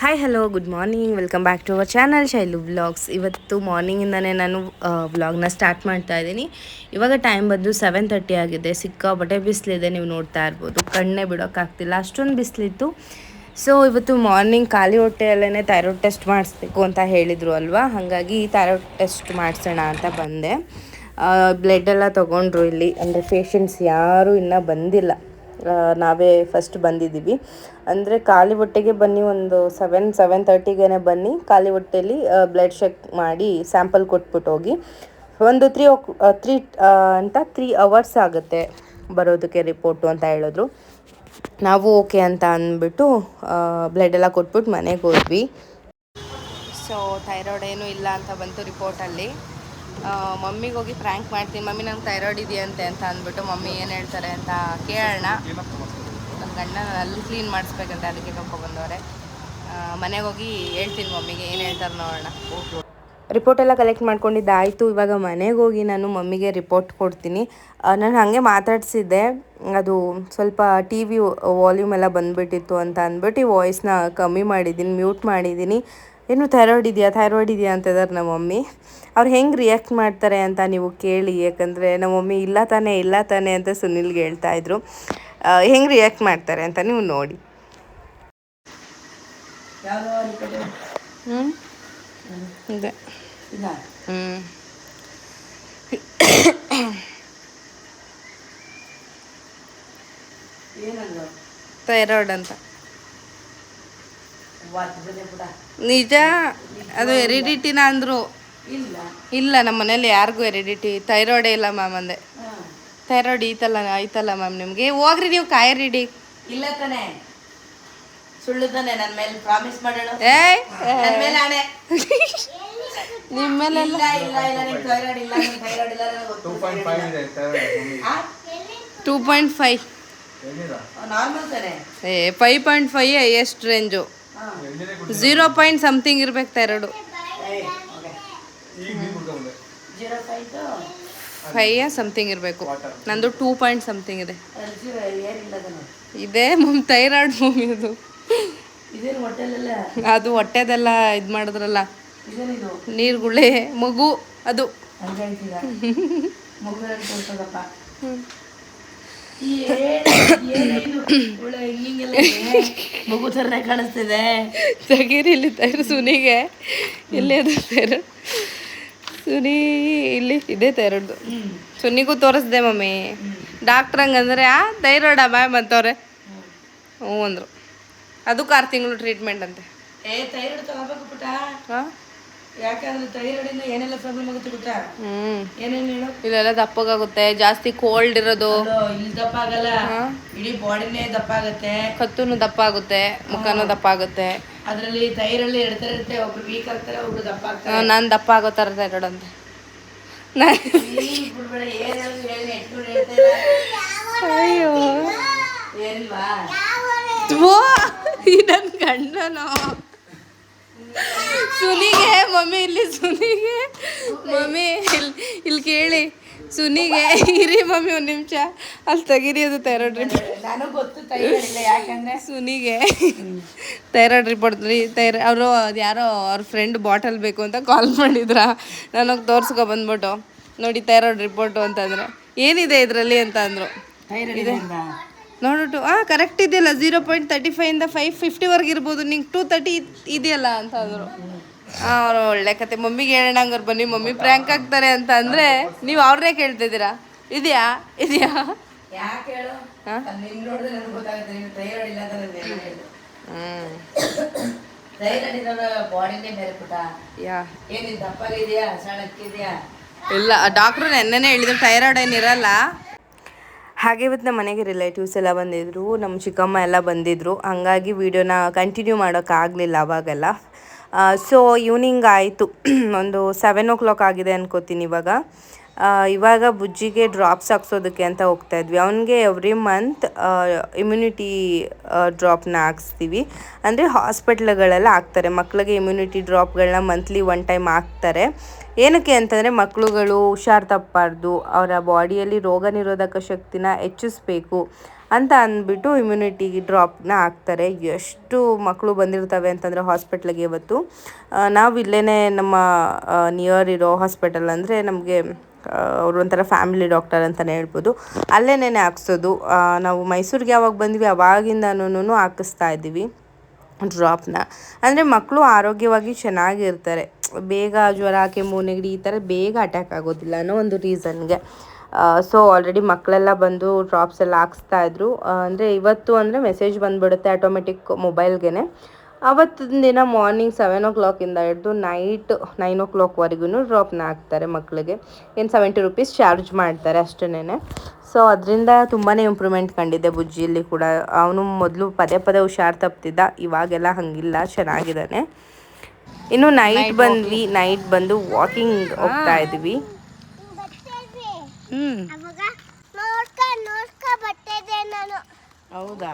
Hi hello good morning welcome back to our channel Shailu vlogs. ಇವತ್ತು ಮಾರ್ನಿಂಗಿಂದನೇ ನಾನು ವ್ಲಾಗ್ನ ಸ್ಟಾರ್ಟ್ ಮಾಡ್ತಾ ಇದ್ದೀನಿ. ಇವಾಗ ಟೈಮ್ ಬಂದು 7:30 ಆಗಿದೆ. ಸಿಕ್ಕಾಪಟ್ಟೆ ಬಿಸಿಲಿದೆ, ನೀವು ನೋಡ್ತಾ ಇರ್ಬೋದು. ಕಣ್ಣೇ ಬಿಡೋಕ್ಕಾಗ್ತಿಲ್ಲ, ಅಷ್ಟೊಂದು ಬಿಸಿಲಿತ್ತು. ಸೊ ಇವತ್ತು ಮಾರ್ನಿಂಗ್ ಖಾಲಿ ಹೊಟ್ಟೆಯಲ್ಲೇ ಥೈರಾಯ್ಡ್ ಟೆಸ್ಟ್ ಮಾಡಿಸ್ಬೇಕು ಅಂತ ಹೇಳಿದರು ಅಲ್ವಾ, ಹಾಗಾಗಿ ಥೈರಾಯ್ಡ್ ಟೆಸ್ಟ್ ಮಾಡಿಸೋಣ ಅಂತ ಬಂದೆ. ಬ್ಲಡ್ ಎಲ್ಲ ತೊಗೊಂಡ್ರು ಇಲ್ಲಿ, ಅಂದರೆ ಪೇಷಂಟ್ಸ್ ಯಾರೂ ಇನ್ನೂ ಬಂದಿಲ್ಲ, ನಾವೇ ಫಸ್ಟ್ ಬಂದಿದ್ದೀವಿ. ಅಂದರೆ ಖಾಲಿ ಹೊಟ್ಟೆಗೆ ಬನ್ನಿ, ಒಂದು 7:30ಗೆ ಬನ್ನಿ. ಖಾಲಿ ಹೊಟ್ಟೆಯಲ್ಲಿ ಬ್ಲಡ್ ಚೆಕ್ ಮಾಡಿ ಸ್ಯಾಂಪಲ್ ಕೊಟ್ಬಿಟ್ಟು ಹೋಗಿ. ಒಂದು 3 ಅವರ್ಸ್ ಆಗುತ್ತೆ ಬರೋದಕ್ಕೆ ರಿಪೋರ್ಟು ಅಂತ ಹೇಳಿದ್ರು. ನಾವು ಓಕೆ ಅಂತ ಅಂದ್ಬಿಟ್ಟು ಬ್ಲಡ್ ಎಲ್ಲ ಕೊಟ್ಬಿಟ್ಟು ಮನೆಗೆ ಹೋದ್ವಿ. ಸೊ ಥೈರಾಯ್ಡ್ ಏನೂ ಇಲ್ಲ ಅಂತ ಬಂತು ರಿಪೋರ್ಟಲ್ಲಿ. ಮಮ್ಮಿಗೆ ಹೋಗಿ ಪ್ರ್ಯಾಂಕ್ ಮಾಡ್ತೀನಿ, ಮಮ್ಮಿ ನಂಗೆ ಥೈರಾಯ್ಡ್ ಇದೆಯಂತೆ ಅಂತ ಅಂದ್ಬಿಟ್ಟು ಮಮ್ಮಿ ಏನು ಹೇಳ್ತಾರೆ ಅಂತ ಕೇಳೋಣ. ನನ್ನ ಗಂಡನ ಅಲ್ಲಿ ಕ್ಲೀನ್ ಮಾಡಿಸ್ಬೇಕಂತ, ಅದಕ್ಕೆ ಕರ್ಕೊಬಂದವ್ರೆ. ಮನೆಗೆ ಹೋಗಿ ಹೇಳ್ತೀನಿ ಮಮ್ಮಿಗೆ ಏನು ಹೇಳ್ತಾರೆ, ನೋಡೋಣ. ರಿಪೋರ್ಟ್ ಎಲ್ಲ ಕಲೆಕ್ಟ್ ಮಾಡ್ಕೊಂಡಿದ್ದಾಯಿತು. ಇವಾಗ ಮನೆಗೆ ಹೋಗಿ ನಾನು ಮಮ್ಮಿಗೆ ರಿಪೋರ್ಟ್ ಕೊಡ್ತೀನಿ. ನಾನು ಹಾಗೆ ಮಾತಾಡಿಸಿದ್ದೆ, ಅದು ಸ್ವಲ್ಪ ಟಿ ವಿ ವಾಲ್ಯೂಮ್ ಎಲ್ಲ ಬಂದುಬಿಟ್ಟಿತ್ತು ಅಂತ ಅಂದ್ಬಿಟ್ಟು ಈ ವಾಯ್ಸ್ನ ಕಮ್ಮಿ ಮಾಡಿದ್ದೀನಿ, ಮ್ಯೂಟ್ ಮಾಡಿದ್ದೀನಿ. ಏನು ಥೈರಾಯ್ಡ್ ಇದೆಯಾ ಅಂತ ಇದ್ದಾರೆ ನಮ್ಮ ಮಮ್ಮಿ. ಅವ್ರು ಹೆಂಗೆ ರಿಯಾಕ್ಟ್ ಮಾಡ್ತಾರೆ ಅಂತ ನೀವು ಕೇಳಿ, ಯಾಕಂದರೆ ನಮ್ಮ ಮಮ್ಮಿ ಇಲ್ಲ ತಾನೇ ಅಂತ ಸುನಿಲ್ಗೆ ಹೇಳ್ತಾಯಿದ್ರು. ಹೆಂಗೆ ರಿಯಾಕ್ಟ್ ಮಾಡ್ತಾರೆ ಅಂತ ನೀವು ನೋಡಿ. ಇದೆ ಥೈರಾಯ್ಡ್ ಅಂತ ನಿಜ. ಅದು ಹೆರಿಡಿಟಿನ ಅಂದರು. ಇಲ್ಲ, ನಮ್ಮ ಮನೇಲಿ ಯಾರಿಗೂ ಹೆರಿಡಿಟಿ ಥೈರಾಯ್ಡೇ ಇಲ್ಲ ಮ್ಯಾಮ್ ಅಂದೆ. ಥೈರಾಯ್ಡ್ ಐತಲ್ಲ ಮ್ಯಾಮ್ ನಿಮಗೆ, ಹೋಗ್ರಿ ನೀವು ಕಾಯಿರಿಡಿ. ಇಲ್ಲ ತಾನೆ, ಸುಳ್ಳು ತಾನೆ, ನನ್ನ ಮೇಲೆ ಪ್ರಾಮಿಸ್ ಮಾಡೋಣ. ನಿಮ್ಮ ಮೇಲೆಲ್ಲ 2.5 ನಾರ್ಮಲ್ ತಾನೆ. 5.5 ಹೈಯೆಸ್ಟ್ ರೇಂಜು. 0. ಸಮಥಿಂಗ್ ಇರ್ಬೇಕು ಥೈರಾಯ್ಡು. 5 ಸಮಥಿಂಗ್ ಇರಬೇಕು. ನಂದು 2. ಸಮಥಿಂಗ್ ಇದೆ. Mummy thyroid mummy. ಅದು ಹೊಟ್ಟೆದೆಲ್ಲ ಇದು ಮಾಡಿದ್ರಲ್ಲ, ನೀರುಗುಳ್ಳೆ ಮಗು ಅದು. ಮಗು ಥರನೇ ಕಾಣಿಸ್ತಿದೆ. ತೆಗೀರಿ ಇಲ್ಲಿ ಸುನಿಗೆ. ಇಲ್ಲೇ ಅದು ಥೈರಾಯ್ಡ್ ಸುನಿ, ಇಲ್ಲಿ ಇದೆ ಥೈರಾಯ್ಡ್ದು. ಸುನಿಗೂ ತೋರಿಸ್ದೆ ಮಮ್ಮಿ. ಡಾಕ್ಟ್ರ್ ಹಂಗಂದ್ರೆ ಥೈರಾಯ್ಡ ಮ್ಯಾಮ್ ಅಂತವ್ರೆ. ಹ್ಞೂ ಅಂದರು. ಅದಕ್ಕೆ 6 ತಿಂಗಳು ಟ್ರೀಟ್ಮೆಂಟ್ ಅಂತೆ. ಥೈರಾಯ್ಡ್ ತಗೋಬೇಕು ಪುಟ್ಟ. ಯಾಕಂದ್ರೆ ಥೈರಾಯ್ಡಿಂದ ಏನೆಲ್ಲ ಪ್ರಾಬ್ಲಮ್ ಆಗುತ್ತೆ ಗೊತ್ತಾ? ಏನೇನು ಹೇಳು. ಇಲ್ಲೆಲ್ಲ ದಪ್ಪಗಾಗುತ್ತೆ, ಜಾಸ್ತಿ ಕೋಲ್ಡ್ ಇರೋದು. ಇಲ್ಲಿ ದಪ್ಪ ಆಗಲ್ಲ, ಇಡೀ ಬಾಡಿನೇ ದಪ್ಪ ಆಗುತ್ತೆ. ಕತ್ತೂ ದಪ್ಪ ಆಗುತ್ತೆ, ಮುಖನೂ ದಪ್ಪ ಆಗುತ್ತೆ. ಅದರಲ್ಲಿ ಥೈರಾಯ್ಡ್ 2 ಥರ ಇರುತ್ತೆ, ಒಬ್ರು ವೀಕ್ ಆಗ್ತಾರೆ, ಒಬ್ರು ದಪ್ಪ ಆಗ್ತಾರೆ. ನಾನು ದಪ್ಪ ಆಗೋ ಥರ ಥೈರಾಯ್ಡ್ ಅಂತೆ. ಅಯ್ಯೋ ಏನಿಲ್ವಾ? ನನ್ನ ಗಂಡನು ಸುನಿಗೆ ಮಮ್ಮಿ, ಇಲ್ಲಿ ಸುನಿಗೆ ಮಮ್ಮಿ, ಇಲ್ಲಿ ಕೇಳಿ ಸುನಿಗೆ. ಇರಿ ಮಮ್ಮಿ ಒಂದು ನಿಮಿಷ, ಅಲ್ಲಿ ತೆಗೀರಿ ಅದು ಥೈರಾಯ್ಡ್ ರಿಪೋರ್ಟ್. ನನಗೆ ಗೊತ್ತು ಥೈರಾಯ್ಡ್ ಇಲ್ಲ, ಯಾಕಂದರೆ ಸುನಿಗೆ ಥೈರಾಯ್ಡ್ ರಿಪೋರ್ಟ್ ಅವರು ಅದು ಯಾರೋ ಅವ್ರ ಫ್ರೆಂಡ್ ಬಾಟಲ್ ಬೇಕು ಅಂತ ಕಾಲ್ ಮಾಡಿದ್ರ. ನನಗೆ ತೋರ್ಸ್ಕೊ ಬಂದ್ಬಿಟ್ಟು, ನೋಡಿ ಥೈರಾಯ್ಡ್ ರಿಪೋರ್ಟು ಅಂತಂದರೆ ಏನಿದೆ ಇದರಲ್ಲಿ ಅಂತ ಅಂದರು. ಇದೆ ನೋಡ್ಬಿಟ್ಟು ಕರೆಕ್ಟ್ ಇದೆಯಲ್ಲ, 0.35 550 ಇರ್ಬೋದು, ನಿಂಗೆ 230 ಇದೆಯಲ್ಲ ಅಂತ ಅಂದರು. ಅವರು ಒಳ್ಳೆ ಕತೆ. ಮಮ್ಮಿಗೆ ಹೇಳೋಣ ಹಂಗಾರೆ ಬನ್ನಿ, ಮಮ್ಮಿ ಪ್ರ್ಯಾಂಕ್ ಆಗ್ತಾರೆ ಅಂತ ಅಂದರೆ ನೀವು ಅವ್ರನ್ನೇ ಕೇಳ್ತಿದ್ದೀರಾ, ಇದೆಯಾ ಯಾಕೆ ಹೇಳು? ನಿನ್ನ ನೋಡಿದ್ರೆ ನನಗೆ ಗೊತ್ತಾಗುತ್ತೆ ನೀನು ಥೈರಾಯ್ಡ್ ಇಲ್ಲ ಅಂತ. ಥೈರಾಯ್ಡ್ ಇರೋ ಬಾಡಿನೇ ಬೇರೆ ಪುಟ್ಟ. ಏನಿದೆ, ದಪ್ಪಾಗಿದೆಯಾ ಸಣ್ಣಕ್ಕಿದೆಯಾ? ಇಲ್ಲ, ಡಾಕ್ಟ್ರು ನೆನ್ನೆನೇ ಹೇಳಿದ್ರು ಥೈರಾಯ್ಡ್ ಏನಿರಲ್ಲ. ಹಾಗೆ ಇವತ್ತು ನಮ್ಮ ಮನೆಗೆ ರಿಲೇಟಿವ್ಸ್ ಎಲ್ಲ ಬಂದಿದ್ದರು, ನಮ್ಮ ಚಿಕ್ಕಮ್ಮ ಎಲ್ಲ ಬಂದಿದ್ದರು. ಹಾಗಾಗಿ ವೀಡಿಯೋನ ಕಂಟಿನ್ಯೂ ಮಾಡೋಕ್ಕಾಗಲಿಲ್ಲ ಅವಾಗೆಲ್ಲ. ಸೊ ಈವ್ನಿಂಗ್ ಆಯಿತು, ಒಂದು 7 o'clock ಆಗಿದೆ ಅನ್ಕೋತೀನಿ ಇವಾಗ ಬುಜ್ಜಿಗೆ ಡ್ರಾಪ್ಸ್ ಹಾಕ್ಸೋದಕ್ಕೆ ಅಂತ ಹೋಗ್ತಾಯಿದ್ವಿ. ಅವನಿಗೆ ಎವ್ರಿ ಮಂತ್ ಇಮ್ಯುನಿಟಿ ಡ್ರಾಪ್ನ ಹಾಕ್ಸ್ತೀವಿ. ಅಂದರೆ ಹಾಸ್ಪಿಟ್ಲ್ಗಳೆಲ್ಲ ಹಾಕ್ತಾರೆ ಮಕ್ಕಳಿಗೆ ಇಮ್ಯುನಿಟಿ ಡ್ರಾಪ್ಗಳನ್ನ ಮಂತ್ಲಿ 1 time ಹಾಕ್ತಾರೆ. ಏನಕ್ಕೆ ಅಂತಂದರೆ ಮಕ್ಕಳುಗಳು ಹುಷಾರು ತಪ್ಪಬಾರ್ದು, ಅವರ ಬಾಡಿಯಲ್ಲಿ ರೋಗ ನಿರೋಧಕ ಶಕ್ತಿನ ಹೆಚ್ಚಿಸ್ಬೇಕು. ಅಂತ ಅಂದ್ಬಿಟ್ಟು ಇಮ್ಯುನಿಟಿ ಡ್ರಾಪ್ನ ಹಾಕ್ತಾರೆ. ಎಷ್ಟು ಮಕ್ಕಳು ಬಂದಿರ್ತವೆ ಅಂತಂದರೆ ಹಾಸ್ಪಿಟ್ಲಿಗೆ ಇವತ್ತು ನಾವು ಇಲ್ಲೇ ನಮ್ಮ ನಿಯರ್ ಇರೋ ಹಾಸ್ಪಿಟಲ್ ಅಂದರೆ ನಮಗೆ ಅವರು ಒಂಥರ ಫ್ಯಾಮಿಲಿ ಡಾಕ್ಟರ್ ಅಂತಲೇ ಹೇಳ್ಬೋದು, ಅಲ್ಲೇನೇ ಹಾಕ್ಸೋದು. ನಾವು ಮೈಸೂರಿಗೆ ಯಾವಾಗ ಬಂದ್ವಿ ಅವಾಗಿಂದನೂ ಹಾಕಿಸ್ತಾ ಇದ್ದೀವಿ ಡ್ರಾಪ್ನ. ಅಂದರೆ ಮಕ್ಕಳು ಆರೋಗ್ಯವಾಗಿ ಚೆನ್ನಾಗಿರ್ತಾರೆ, ಬೇಗ ಜ್ವರ ಕೆಮ್ಮು ನೆಗಡಿ ಈ ಥರ ಬೇಗ ಅಟ್ಯಾಕ್ ಆಗೋದಿಲ್ಲ ಅನ್ನೋ ಒಂದು ರೀಸನ್ಗೆ. ಸೊ ಆಲ್ರೆಡಿ ಮಕ್ಕಳೆಲ್ಲ ಬಂದು ಡ್ರಾಪ್ಸ್ ಎಲ್ಲ ಹಾಕ್ಸ್ತಾಯಿದ್ರು. ಅಂದರೆ ಇವತ್ತು ಅಂದರೆ ಮೆಸೇಜ್ ಬಂದುಬಿಡುತ್ತೆ ಆಟೋಮೆಟಿಕ್ ಮೊಬೈಲ್ಗೆ. ಅವತ್ತಿನ ದಿನ ಮಾರ್ನಿಂಗ್ 7 o'clock ಹಿಡಿದು ನೈಟ್ 9 o'clockವರೆಗೂ ಡ್ರಾಪ್ನ ಹಾಕ್ತಾರೆ ಮಕ್ಕಳಿಗೆ. ಏನು 70 rupees ಚಾರ್ಜ್ ಮಾಡ್ತಾರೆ ಅಷ್ಟೇ. ಸೊ ಅದರಿಂದ ತುಂಬಾ ಇಂಪ್ರೂವ್ಮೆಂಟ್ ಕಂಡಿದೆ ಬುಜ್ಜಿಯಲ್ಲಿ ಕೂಡ. ಅವನು ಮೊದಲು ಪದೇ ಪದೇ ಹುಷಾರು ತಪ್ತಿದ್ದ, ಇವಾಗೆಲ್ಲ ಹಾಗಿಲ್ಲ, ಚೆನ್ನಾಗಿದ್ದಾನೆ. ಇನ್ನು ನೈಟ್ ಬಂದ್ವಿ, ನೈಟ್ ಬಂದು ವಾಕಿಂಗ್ ಹೋಗ್ತಾ ಇದ್ವಿ. ಹೌದಾ?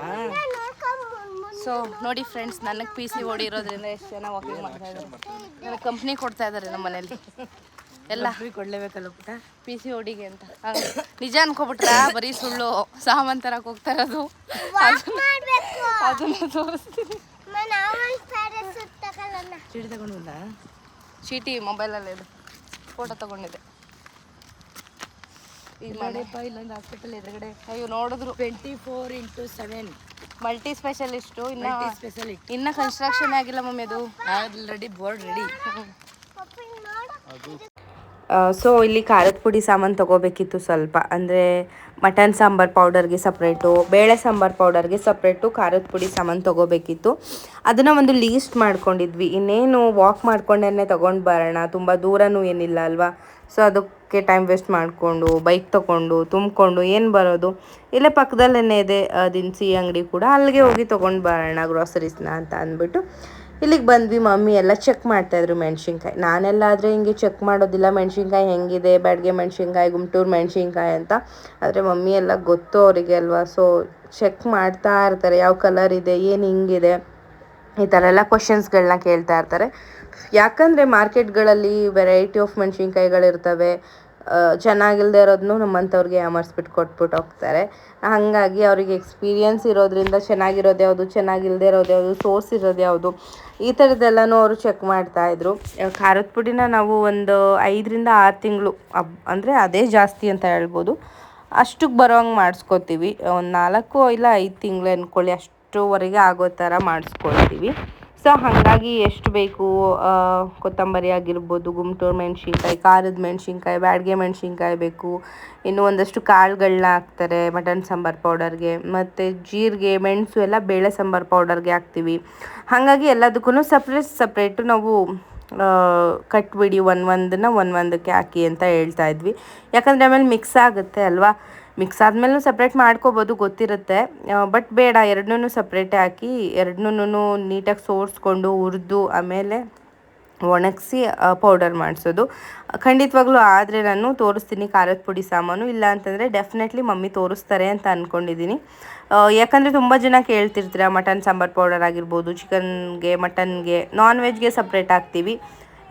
ಸೊ ನೋಡಿ ಫ್ರೆಂಡ್ಸ್, ನನಗೆ PCOD ಇರೋದ್ರಿಂದ ಎಷ್ಟು ಜನ ವಾಕಿಂಗ್ ಮಾಡ್ತಾ ಇದ್ದಾರೆ. ನನಗೆ ಕಂಪ್ನಿ ಕೊಡ್ತಾ ಇದ್ದಾರೆ ನಮ್ಮ ಮನೇಲಿ ಎಲ್ಲ. ಕೊಡಲೇಬೇಕಲ್ಲ ಪುಟ್ಟ PCODಗೆ ಅಂತ. ನಿಜ ಅನ್ಕೋಬಿಟ್ರಾ? ಬರೀ ಸುಳ್ಳು ಸಾಮಾನು ತರಕ್ಕೆ ಹೋಗ್ತಾ ಇರೋದು. ಅದನ್ನ ತೋರಿಸ್ತೀನಿ. ಚೀಟಿ ತಗೊಂಡು ಬಂದ? ಚೀಟಿ ಮೊಬೈಲಲ್ಲಿ ಇದೆ, ಫೋಟೋ ತಗೊಂಡಿದ್ದೆ. ಈಗ ಮಾಡಪ್ಪ ಇಲ್ಲೊಂದು ಹಾಸ್ಪಿಟಲ್ ಎದುರುಗಡೆ. ಅಯ್ಯೋ ನೋಡಿದ್ರು 24x7 ಮಲ್ಟಿ ಸ್ಪೆಷಲಿಸ್ಟು. ಇನ್ನು ಕನ್ಸ್ಟ್ರಕ್ಷನ್ ಆಗಿಲ್ಲ ಮಮ್ಮಿ, ಅದು ಆಲ್ರೆಡಿ ಬೋರ್ಡ್ ರೆಡಿ. ಸೊ ಇಲ್ಲಿ ಖಾರದ ಪುಡಿ ಸಾಮಾನು ತೊಗೋಬೇಕಿತ್ತು ಸ್ವಲ್ಪ. ಅಂದರೆ ಮಟನ್ ಸಾಂಬಾರು ಪೌಡರ್ಗೆ ಸಪ್ರೇಟು, ಬೇಳೆ ಸಾಂಬಾರು ಪೌಡರ್ಗೆ ಸಪ್ರೇಟು ಖಾರದ ಪುಡಿ ಸಾಮಾನು ತೊಗೋಬೇಕಿತ್ತು. ಅದನ್ನು ಒಂದು ಲೀಸ್ಟ್ ಮಾಡ್ಕೊಂಡಿದ್ವಿ. ಇನ್ನೇನು ವಾಕ್ ಮಾಡ್ಕೊಂಡೇ ತೊಗೊಂಡು ಬರೋಣ, ತುಂಬ ದೂರನೂ ಏನಿಲ್ಲ ಅಲ್ವಾ. ಸೊ ಅದಕ್ಕೆ ಟೈಮ್ ವೇಸ್ಟ್ ಮಾಡಿಕೊಂಡು ಬೈಕ್ ತೊಗೊಂಡು ತುಂಬಿಕೊಂಡು ಏನು ಬರೋದು. ಇಲ್ಲೇ ಪಕ್ಕದಲ್ಲೇ ಇದೆ ದಿನಸಿ ಅಂಗಡಿ ಕೂಡ, ಅಲ್ಲಿಗೆ ಹೋಗಿ ತೊಗೊಂಡು ಬರೋಣ ಗ್ರಾಸರೀಸ್ನ ಅಂತ ಅಂದ್ಬಿಟ್ಟು ಇಲ್ಲಿಗೆ ಬಂದ್ವಿ. ಮಮ್ಮಿ ಎಲ್ಲ ಚೆಕ್ ಮಾಡ್ತಾಯಿದ್ರು ಮೆಣಸಿನ್ಕಾಯಿ. ನಾನೆಲ್ಲ ಆದರೆ ಹಿಂಗೆ ಚೆಕ್ ಮಾಡೋದಿಲ್ಲ, ಮೆಣಸಿನ್ಕಾಯಿ ಹೆಂಗಿದೆ, ಬ್ಯಾಡಗೆ ಮೆಣಸಿನ್ಕಾಯಿ, ಗುಂಟೂರು ಮೆಣಸಿನ್ಕಾಯಿ ಅಂತ. ಆದರೆ ಮಮ್ಮಿ ಎಲ್ಲ ಗೊತ್ತು ಅವರಿಗೆ ಅಲ್ವಾ. ಸೊ ಚೆಕ್ ಮಾಡ್ತಾ ಇರ್ತಾರೆ, ಯಾವ ಕಲರ್ ಇದೆ, ಏನು ಹಿಂಗಿದೆ, ಈ ಥರ ಎಲ್ಲ ಕ್ವಶನ್ಸ್ಗಳನ್ನ ಕೇಳ್ತಾ ಇರ್ತಾರೆ. ಯಾಕಂದರೆ ಮಾರ್ಕೆಟ್ಗಳಲ್ಲಿ ವೆರೈಟಿ ಆಫ್ ಮೆಣಸಿನ್ಕಾಯಿಗಳಿರ್ತವೆ. ಚೆನ್ನಾಗಿಲ್ಲದೆ ಇರೋದನ್ನು ನಮ್ಮಂಥವ್ರಿಗೆ ಯಾಮರ್ಸ್ಬಿಟ್ಟು ಕೊಟ್ಬಿಟ್ಟು ಹೋಗ್ತಾರೆ. ಹಾಗಾಗಿ ಅವರಿಗೆ ಎಕ್ಸ್ಪೀರಿಯನ್ಸ್ ಇರೋದ್ರಿಂದ ಚೆನ್ನಾಗಿರೋದು ಯಾವುದು, ಚೆನ್ನಾಗಿಲ್ಲದೆ ಇರೋದು ಯಾವುದು, ಸೋರ್ಸ್ ಇರೋದು ಯಾವುದು, ಈ ಥರದ್ದೆಲ್ಲನೂ ಅವರು ಚೆಕ್ ಮಾಡ್ತಾಯಿದ್ರು. ಖಾರದ ಪುಡಿನ ನಾವು ಒಂದು 5-6 ತಿಂಗಳು ಅಂದರೆ ಅದೇ ಜಾಸ್ತಿ ಅಂತ ಹೇಳ್ಬೋದು, ಅಷ್ಟಕ್ಕೆ ಬರೋ ಹಂಗೆ ಮಾಡಿಸ್ಕೊತೀವಿ. ಒಂದು 4 ಇಲ್ಲ 5 ತಿಂಗಳು ಅಂದ್ಕೊಳ್ಳಿ, ಅಷ್ಟುವರೆಗೆ ಆಗೋ ಥರ ಮಾಡಿಸ್ಕೊಳ್ತೀವಿ. ಸೊ ಹಾಗಾಗಿ ಎಷ್ಟು ಬೇಕು, ಕೊತ್ತಂಬರಿ ಆಗಿರ್ಬೋದು, ಗುಂಟೂರು ಮೆಣಸಿನ್ಕಾಯಿ, ಖಾರದ ಮೆಣಸಿನ್ಕಾಯಿ, ಬ್ಯಾಡಗೆ ಮೆಣಸಿನ್ಕಾಯಿ ಬೇಕು. ಇನ್ನು ಒಂದಷ್ಟು ಕಾಳುಗಳನ್ನ ಹಾಕ್ತಾರೆ ಮಟನ್ ಸಾಂಬಾರು ಪೌಡರ್ಗೆ, ಮತ್ತು ಜೀರಿಗೆ, ಮೆಣಸು ಎಲ್ಲ ಬೇಳೆ ಸಾಂಬಾರು ಪೌಡರ್ಗೆ ಹಾಕ್ತೀವಿ. ಹಾಗಾಗಿ ಎಲ್ಲದಕ್ಕೂ ಸಪ್ರೇಟು ನಾವು ಕಟ್ಬಿಡಿ, ಒಂದೊಂದಕ್ಕೆ ಹಾಕಿ ಅಂತ ಹೇಳ್ತಾ ಇದ್ವಿ. ಯಾಕಂದರೆ ಆಮೇಲೆ ಮಿಕ್ಸ್ ಆಗುತ್ತೆ ಅಲ್ವಾ. ಮಿಕ್ಸ್ ಆದಮೇಲೂ ಸಪ್ರೇಟ್ ಮಾಡ್ಕೋಬೋದು, ಗೊತ್ತಿರುತ್ತೆ. ಬಟ್ ಬೇಡ, ಎರಡನ್ನೂ ಸಪ್ರೇಟೇ ಹಾಕಿ ಎರಡನ್ನೂ ನೀಟಾಗಿ ಸೋರಿಸ್ಕೊಂಡು ಹುರಿದು ಆಮೇಲೆ ಒಣಗಿಸಿ ಪೌಡರ್ ಮಾಡಿಸೋದು. ಖಂಡಿತವಾಗ್ಲೂ ಆದರೆ ನಾನು ತೋರಿಸ್ತೀನಿ ಖಾರದ ಪುಡಿ ಸಾಮಾನು. ಇಲ್ಲ ಅಂತಂದರೆ ಡೆಫಿನೆಟ್ಲಿ ಮಮ್ಮಿ ತೋರಿಸ್ತಾರೆ ಅಂತ ಅಂದ್ಕೊಂಡಿದ್ದೀನಿ. ಯಾಕಂದರೆ ತುಂಬ ಜನ ಕೇಳ್ತಿರ್ತೀರ, ಮಟನ್ ಸಾಂಬಾರು ಪೌಡರ್ ಆಗಿರ್ಬೋದು, ಚಿಕನ್ಗೆ, ಮಟನ್ಗೆ, ನಾನ್ ವೆಜ್ಗೆ ಸಪ್ರೇಟ್ ಹಾಕ್ತೀವಿ,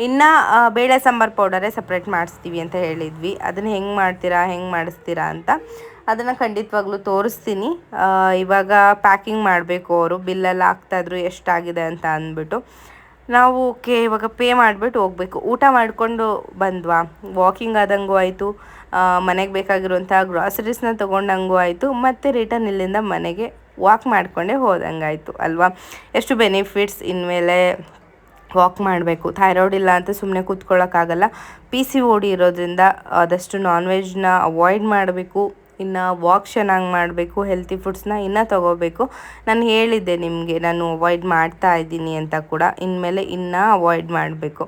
ಇನ್ನು ಬೇಳೆ ಸಾಂಬಾರು ಪೌಡರೇ ಸಪ್ರೇಟ್ ಮಾಡಿಸ್ತೀವಿ ಅಂತ ಹೇಳಿದ್ವಿ. ಅದನ್ನು ಹೆಂಗೆ ಮಾಡ್ತೀರಾ, ಹೆಂಗೆ ಮಾಡಿಸ್ತೀರಾ ಅಂತ ಅದನ್ನು ಖಂಡಿತವಾಗ್ಲೂ ತೋರಿಸ್ತೀನಿ. ಇವಾಗ ಪ್ಯಾಕಿಂಗ್ ಮಾಡಬೇಕು, ಅವರು ಬಿಲ್ಲೆಲ್ಲ ಹಾಕ್ತಾಯಿದ್ರು ಎಷ್ಟಾಗಿದೆ ಅಂತ ಅಂದ್ಬಿಟ್ಟು. ನಾವು ಓಕೆ ಇವಾಗ ಪೇ ಮಾಡಿಬಿಟ್ಟು ಹೋಗಬೇಕು. ಊಟ ಮಾಡಿಕೊಂಡು ಬಂದ್ವಾ, ವಾಕಿಂಗ್ ಆದಂಗೂ ಆಯಿತು, ಮನೆಗೆ ಬೇಕಾಗಿರುವಂಥ ಗ್ರಾಸರೀಸ್ನ ತೊಗೊಂಡಂಗೂ ಆಯಿತು, ಮತ್ತು ರಿಟರ್ನ್ ಇಲ್ಲಿಂದ ಮನೆಗೆ ವಾಕ್ ಮಾಡಿಕೊಂಡೇ ಹೋದಂಗಾಯಿತು ಅಲ್ವಾ. ಎಷ್ಟು ಬೆನಿಫಿಟ್ಸ್. ಇನ್ಮೇಲೆ ವಾಕ್ ಮಾಡಬೇಕು. ಥೈರಾಯ್ಡ್ ಇಲ್ಲ ಅಂತ ಸುಮ್ಮನೆ ಕೂತ್ಕೊಳ್ಳೋಕ್ಕಾಗಲ್ಲ. PCOD ಇರೋದ್ರಿಂದ ಆದಷ್ಟು ನಾನ್ ವೆಜ್ನ ಅವಾಯ್ಡ್ ಮಾಡಬೇಕು. ಇನ್ನು ವಾಕ್ ಚೆನ್ನಾಗಿ ಮಾಡಬೇಕು, ಹೆಲ್ತಿ ಫುಡ್ಸ್ನ ಇನ್ನೂ ತೊಗೋಬೇಕು. ನಾನು ಹೇಳಿದ್ದೆ ನಿಮಗೆ, ನಾನು ಅವಾಯ್ಡ್ ಮಾಡ್ತಾ ಇದ್ದೀನಿ ಅಂತ ಕೂಡ. ಇನ್ಮೇಲೆ ಇನ್ನೂ ಅವಾಯ್ಡ್ ಮಾಡಬೇಕು.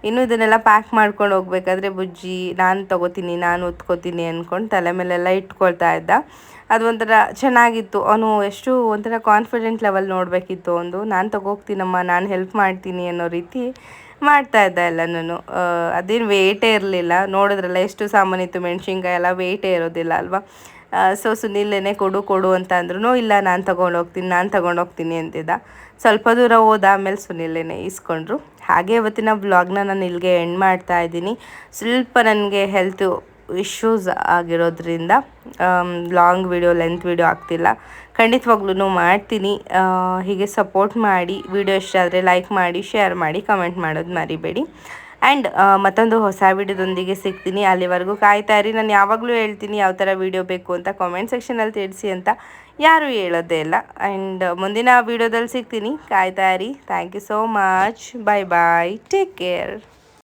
ಇನ್ನು ಇದನ್ನೆಲ್ಲ ಪ್ಯಾಕ್ ಮಾಡ್ಕೊಂಡು ಹೋಗ್ಬೇಕಾದ್ರೆ ಬುಜ್ಜಿ ನಾನು ತೊಗೋತೀನಿ, ನಾನು ಹೊತ್ಕೋತೀನಿ ಅಂದ್ಕೊಂಡು ತಲೆ ಮೇಲೆಲ್ಲ ಇಟ್ಕೊಳ್ತಾ ಇದ್ದ. ಅದು ಒಂಥರ ಚೆನ್ನಾಗಿತ್ತು. ಅವನು ಎಷ್ಟು ಒಂಥರ ಕಾನ್ಫಿಡೆಂಟ್ ಲೆವೆಲ್ ನೋಡಬೇಕಿತ್ತು ಒಂದು. ನಾನು ತೊಗೋಗ್ತೀನಮ್ಮ, ನಾನು ಹೆಲ್ಪ್ ಮಾಡ್ತೀನಿ ಅನ್ನೋ ರೀತಿ ಮಾಡ್ತಾಯಿದ್ದ ಎಲ್ಲನೂ. ಅದೇನು ವೇಟೇ ಇರಲಿಲ್ಲ. ನೋಡಿದ್ರಲ್ಲ ಎಷ್ಟು ಸಾಮಾನಿತ್ತು, ಮೆಣಸಿನ್ಕಾಯಿ ಎಲ್ಲ ವೇಟೇ ಇರೋದಿಲ್ಲ ಅಲ್ವಾ. ಸೊ ಸುನಿಲೇನೆ ಕೊಡು ಅಂತ ಅಂದ್ರೂ ಇಲ್ಲ, ನಾನು ತೊಗೊಂಡೋಗ್ತೀನಿ ಅಂತಿದ್ದ. ಸ್ವಲ್ಪ ದೂರ ಹೋದ, ಆಮೇಲೆ ಸುನಿಲೇನೆ ಇಸ್ಕೊಂಡ್ರು. ಹಾಗೆ ಇವತ್ತಿನ ವ್ಲಾಗ್ನ ನಾನು ಇಲ್ಲಿಗೆ ಎಂಡ್ ಮಾಡ್ತಾ ಇದ್ದೀನಿ. ಸ್ವಲ್ಪ ನನಗೆ ಹೆಲ್ತು ಇಶ್ಯೂಸ್ ಆಗಿರೋದ್ರಿಂದ ಲಾಂಗ್ ವಿಡಿಯೋ ಲೆಂತ್ ವಿಡಿಯೋ ಆಗ್ತಿಲ್ಲ. ಖಂಡಿತವಾಗ್ಲೂ ಮಾಡ್ತೀನಿ. ಹೀಗೆ ಸಪೋರ್ಟ್ ಮಾಡಿ. ವಿಡಿಯೋ ಇಷ್ಟ ಆದರೆ ಲೈಕ್ ಮಾಡಿ, ಶೇರ್ ಮಾಡಿ, ಕಮೆಂಟ್ ಮಾಡೋದು ಮರಿಬೇಡಿ. ಆ್ಯಂಡ್ ಮತ್ತೊಂದು ಹೊಸ ವಿಡಿಯೋದೊಂದಿಗೆ ಸಿಗ್ತೀನಿ. ಅಲ್ಲಿವರೆಗೂ ಕಾಯ್ತಾ ಇರಿ. ನಾನು ಯಾವಾಗಲೂ ಹೇಳ್ತೀನಿ ಯಾವ ಥರ ವಿಡಿಯೋ ಬೇಕು ಅಂತ ಕಾಮೆಂಟ್ ಸೆಕ್ಷನಲ್ಲಿ ತಿಳಿಸಿ ಅಂತ, ಯಾರೂ ಹೇಳೋದೇ ಇಲ್ಲ. ಆ್ಯಂಡ್ ಮುಂದಿನ ವಿಡಿಯೋದಲ್ಲಿ ಸಿಗ್ತೀನಿ. ಕಾಯ್ತಾ ಇರಿ. Thank you so much. Bye bye. Take care.